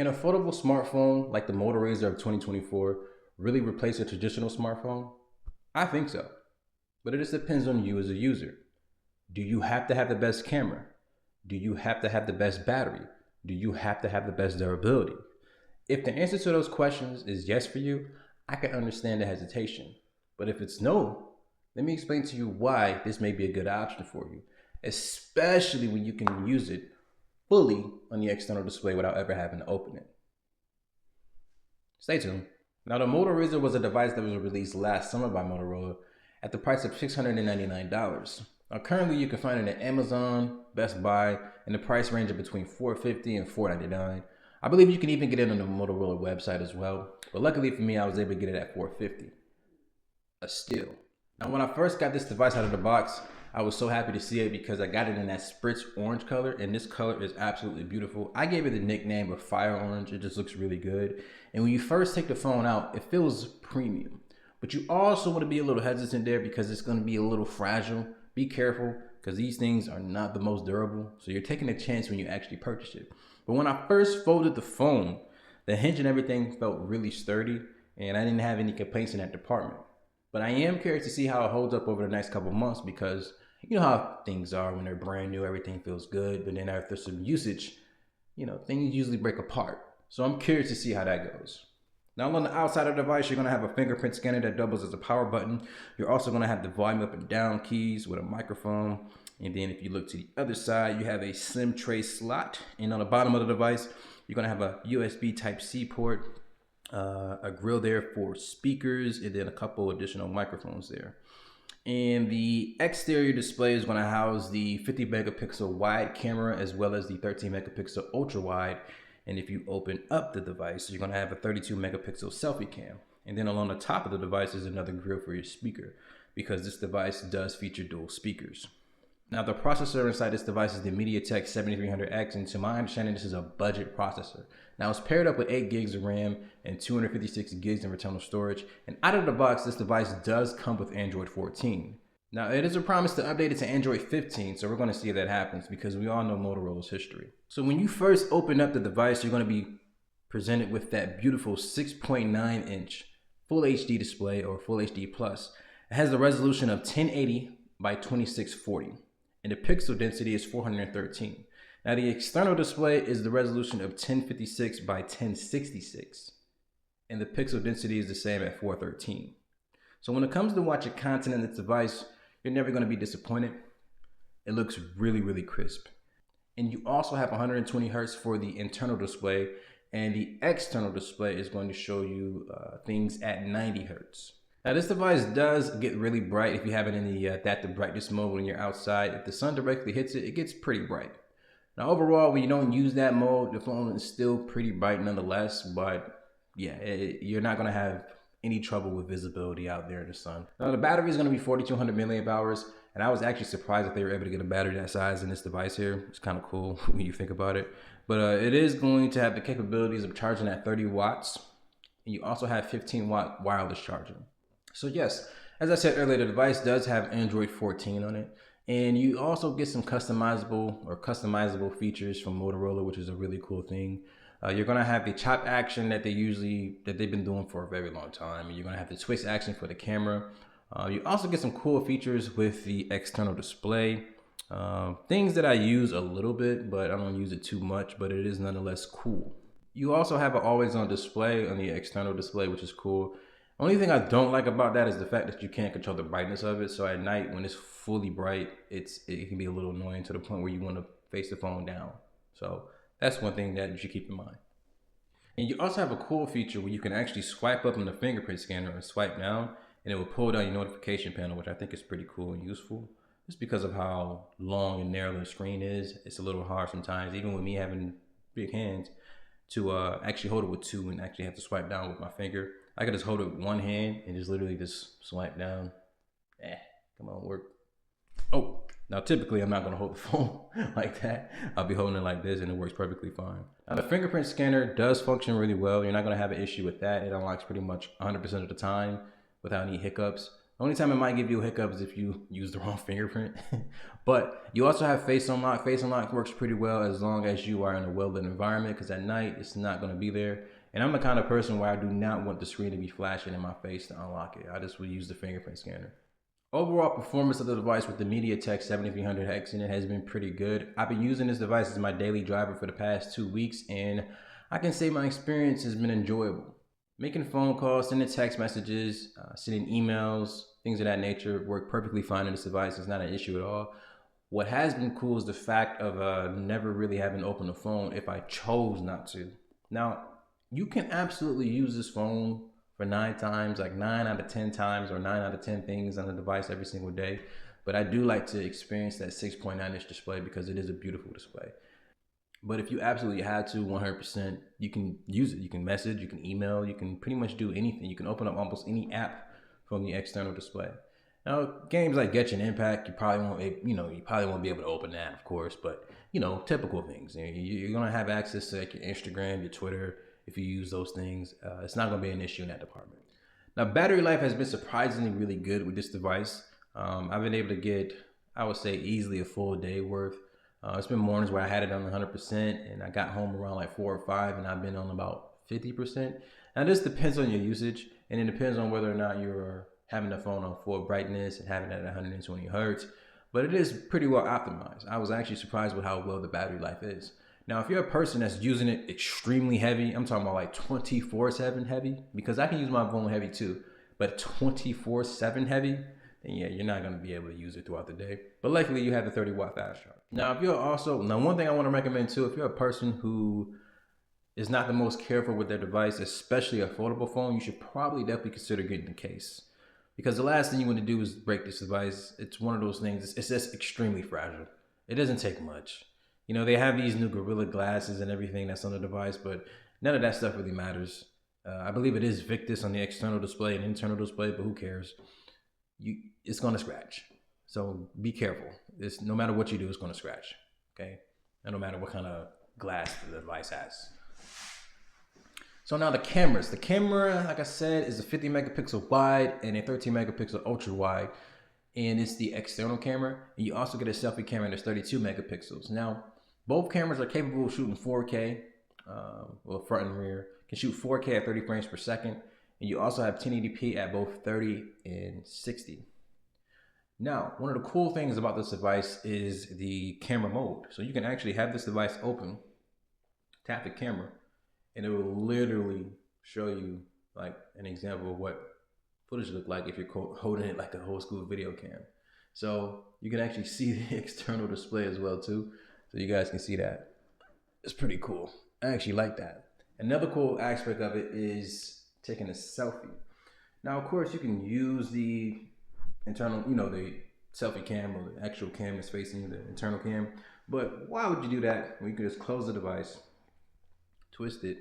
Can a foldable smartphone like the Moto Razr of 2024 really replace a traditional smartphone? I think so, but it just depends on you as a user. Do you have to have the best camera? Do you have to have the best battery? Do you have to have the best durability? If the answer to those questions is yes for you, I can understand the hesitation. But if it's no, let me explain to you why this may be a good option for you, especially when you can use it fully on the external display without ever having to open it. Stay tuned. Now, the Moto Razr was a device that was released last summer by Motorola at the price of $699. Now, currently you can find it at Amazon, Best Buy, in the price range of between $450 and $499. I believe you can even get it on the Motorola website as well, but luckily for me, I was able to get it at $450. A steal. Now, when I first got this device out of the box, I was so happy to see it because I got it in that spritz orange color, and this color is absolutely beautiful. I gave it the nickname of Fire Orange. It just looks really good. And when you first take the phone out, it feels premium. But you also want to be a little hesitant there because it's going to be a little fragile. Be careful because these things are not the most durable. So you're taking a chance when you actually purchase it. But when I first folded the phone, the hinge and everything felt really sturdy, and I didn't have any complaints in that department. But I am curious to see how it holds up over the next couple months because you know how things are when they're brand new, everything feels good. But then after some usage, things usually break apart. So I'm curious to see how that goes. Now on the outside of the device, you're gonna have a fingerprint scanner that doubles as a power button. You're also gonna have the volume up and down keys with a microphone. And then if you look to the other side, you have a SIM tray slot. And on the bottom of the device, you're gonna have a USB Type-C port, a grill there for speakers, and then a couple additional microphones there. And the exterior display is going to house the 50 megapixel wide camera as well as the 13 megapixel ultra wide. And if you open up the device, you're going to have a 32 megapixel selfie cam. And then along the top of the device is another grill for your speaker because this device does feature dual speakers. Now, the processor inside this device is the MediaTek 7300X, and to my understanding, this is a budget processor. Now, it's paired up with 8 gigs of RAM and 256 gigs of internal storage, and out of the box, this device does come with Android 14. Now, it is a promise to update it to Android 15, so we're going to see if that happens because we all know Motorola's history. So when you first open up the device, you're going to be presented with that beautiful 6.9-inch Full HD display or Full HD Plus. It has the resolution of 1080 by 2640. And the pixel density is 413. Now the external display is the resolution of 1056 by 1066. And the pixel density is the same at 413. So when it comes to watching content in this device, you're never going to be disappointed. It looks really, really crisp. And you also have 120 Hertz for the internal display, and the external display is going to show you things at 90 Hertz. Now this device does get really bright if you have it in the adaptive brightness mode when you're outside. If the sun directly hits it, it gets pretty bright. Now overall, when you don't use that mode, the phone is still pretty bright nonetheless, but yeah, you're not gonna have any trouble with visibility out there in the sun. Now the battery is gonna be 4,200 milliamp hours, and I was actually surprised that they were able to get a battery that size in this device here. It's kind of cool when you think about it. But it is going to have the capabilities of charging at 30 watts, and you also have 15-watt wireless charging. So yes, as I said earlier, the device does have Android 14 on it, and you also get some customizable features from Motorola, which is a really cool thing. You're gonna have the chop action that they've been doing for a very long time, and you're gonna have the twist action for the camera. You also get some cool features with the external display. Things that I use a little bit, but I don't use it too much, but it is nonetheless cool. You also have an always-on display on the external display, which is cool. Only thing I don't like about that is the fact that you can't control the brightness of it. So at night when it's fully bright, it can be a little annoying to the point where you want to face the phone down. So that's one thing that you should keep in mind. And you also have a cool feature where you can actually swipe up on the fingerprint scanner and swipe down, and it will pull down your notification panel, which I think is pretty cool and useful. Just because of how long and narrow the screen is, it's a little hard sometimes, even with me having big hands, to actually hold it with two and actually have to swipe down with my finger. I could just hold it with one hand and just literally just swipe down. Come on, work. Oh, now typically I'm not gonna hold the phone like that. I'll be holding it like this and it works perfectly fine. Now the fingerprint scanner does function really well. You're not gonna have an issue with that. It unlocks pretty much 100% of the time without any hiccups. The only time it might give you a hiccup is if you use the wrong fingerprint. But you also have face unlock. Face unlock works pretty well as long as you are in a well-lit environment, because at night it's not going to be there. And I'm the kind of person where I do not want the screen to be flashing in my face to unlock it. I just would use the fingerprint scanner. Overall performance of the device with the MediaTek 7300X in it has been pretty good. I've been using this device as my daily driver for the past 2 weeks, and I can say my experience has been enjoyable. Making phone calls, sending text messages, sending emails, things of that nature work perfectly fine in this device. It's not an issue at all. What has been cool is the fact of never really having to open the phone if I chose not to. Now, you can absolutely use this phone for 9 times, like 9 out of 10 times or 9 out of 10 things on the device every single day. But I do like to experience that 6.9-inch display because it is a beautiful display. But if you absolutely had to, 100%, you can use it. You can message, you can email, you can pretty much do anything. You can open up almost any app from the external display. Now, games like Genshin Impact, you probably won't be able to open that, of course. But typical things. You're gonna have access to like your Instagram, your Twitter. If you use those things, it's not gonna be an issue in that department. Now, battery life has been surprisingly really good with this device. I've been able to get, I would say, easily a full day worth. It's been mornings where I had it on 100% and I got home around like 4 or 5 and I've been on about 50%. Now this depends on your usage, and it depends on whether or not you're having the phone on full brightness and having it at 120 hertz, but it is pretty well optimized. I was actually surprised with how well the battery life is. Now, if you're a person that's using it extremely heavy, I'm talking about like 24/7 heavy, because I can use my phone heavy too, but 24/7 heavy, then yeah, you're not going to be able to use it throughout the day. But luckily, you have the 30-watt fast charge. Now, one thing I want to recommend too, if you're a person who is not the most careful with their device, especially a foldable phone, you should probably definitely consider getting the case. Because the last thing you want to do is break this device. It's one of those things, it's just extremely fragile. It doesn't take much. They have these new Gorilla glasses and everything that's on the device, but none of that stuff really matters. I believe it is Victus on the external display and internal display, but who cares? It's going to scratch. So be careful. No matter what you do, it's going to scratch. Okay? And no matter what kind of glass the device has. So now the cameras. The camera, like I said, is a 50 megapixel wide and a 13 megapixel ultra wide. And it's the external camera. And you also get a selfie camera that's 32 megapixels. Now, both cameras are capable of shooting 4K, front and rear. Can shoot 4K at 30 frames per second. And you also have 1080p at both 30 and 60. Now, one of the cool things about this device is the camera mode. So you can actually have this device open, tap the camera, and it will literally show you like an example of what footage look like if you're holding it like a whole school video cam. So you can actually see the external display as well too. So you guys can see that. It's pretty cool. I actually like that. Another cool aspect of it is taking a selfie. Now, of course, you can use the internal, the selfie cam or the actual cam is facing the internal cam. But why would you do that when you could just close the device, twist it,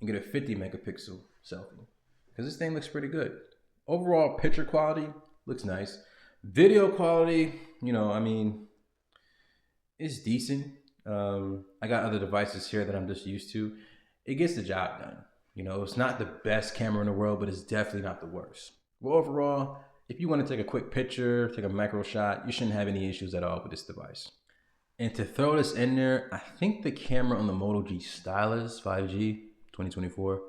and get a 50 megapixel selfie? Because this thing looks pretty good. Overall picture quality looks nice. Video quality, it's decent. I got other devices here that I'm just used to. It gets the job done. It's not the best camera in the world, but it's definitely not the worst. Well, overall, if you want to take a quick picture, take a macro shot, you shouldn't have any issues at all with this device. And to throw this in there, I think the camera on the Moto G Stylus 5G 2024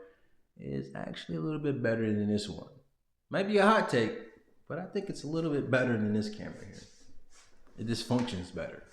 is actually a little bit better than this one. Might be a hot take, but I think it's a little bit better than this camera here. It just functions better.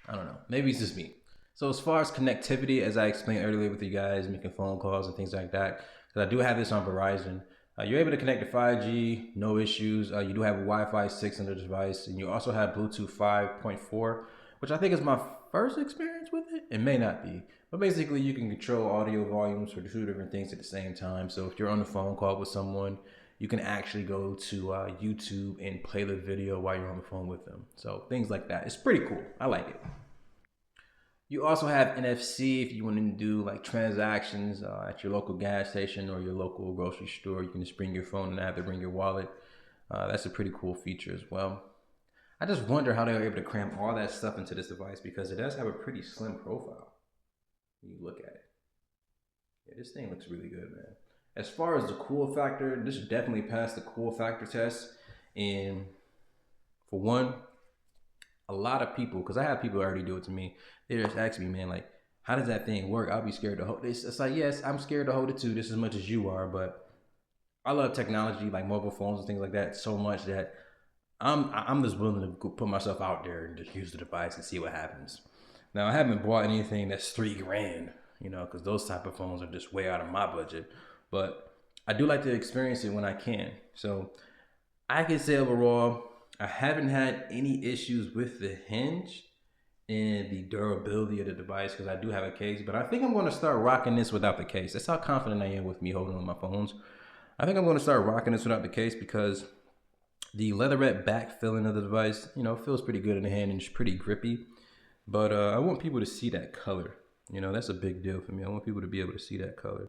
I don't know. Maybe it's just me. So as far as connectivity, as I explained earlier with you guys, making phone calls and things like that, because I do have this on Verizon, you're able to connect to 5G, no issues. You do have Wi-Fi 6 on the device, and you also have Bluetooth 5.4, which I think is my first experience with it. It may not be, but basically you can control audio volumes for 2 different things at the same time. So if you're on a phone call with someone, you can actually go to YouTube and play the video while you're on the phone with them. So things like that. It's pretty cool. I like it. You also have NFC if you want to do like transactions at your local gas station or your local grocery store. You can just bring your phone and not have to bring your wallet. That's a pretty cool feature as well. I just wonder how they were able to cram all that stuff into this device because it does have a pretty slim profile when you look at it. Yeah, this thing looks really good, man. As far as the cool factor, this definitely passed the cool factor test. And for one, a lot of people, because I have people already do it to me, they just ask me, man, like, how does that thing work? I'll be scared to hold this. It's like, yes, I'm scared to hold it too, just as much as you are. But I love technology, like mobile phones and things like that, so much that I'm just willing to put myself out there and just use the device and see what happens. Now, I haven't bought anything that's $3,000, because those type of phones are just way out of my budget. But I do like to experience it when I can. So I can say overall, I haven't had any issues with the hinge and the durability of the device because I do have a case. But I think I'm going to start rocking this without the case. That's how confident I am with me holding on my phones. I think I'm going to start rocking this without the case because the leatherette back feeling of the device, feels pretty good in the hand and it's pretty grippy. But I want people to see that color. That's a big deal for me. I want people to be able to see that color.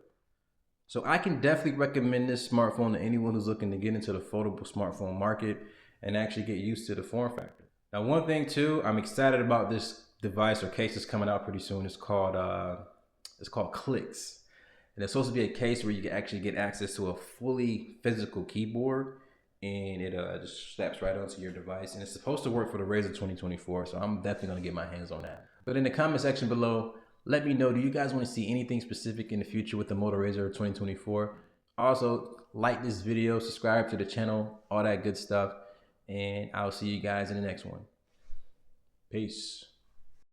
So I can definitely recommend this smartphone to anyone who's looking to get into the foldable smartphone market and actually get used to the form factor. Now, one thing too, I'm excited about this device or case that's coming out pretty soon. It's called Clix, and it's supposed to be a case where you can actually get access to a fully physical keyboard, and it just straps right onto your device. And it's supposed to work for the Razer 2024, so I'm definitely gonna get my hands on that. But in the comment section below, let me know, do you guys want to see anything specific in the future with the Moto Razr 2024? Also, like this video, subscribe to the channel, all that good stuff. And I'll see you guys in the next one. Peace.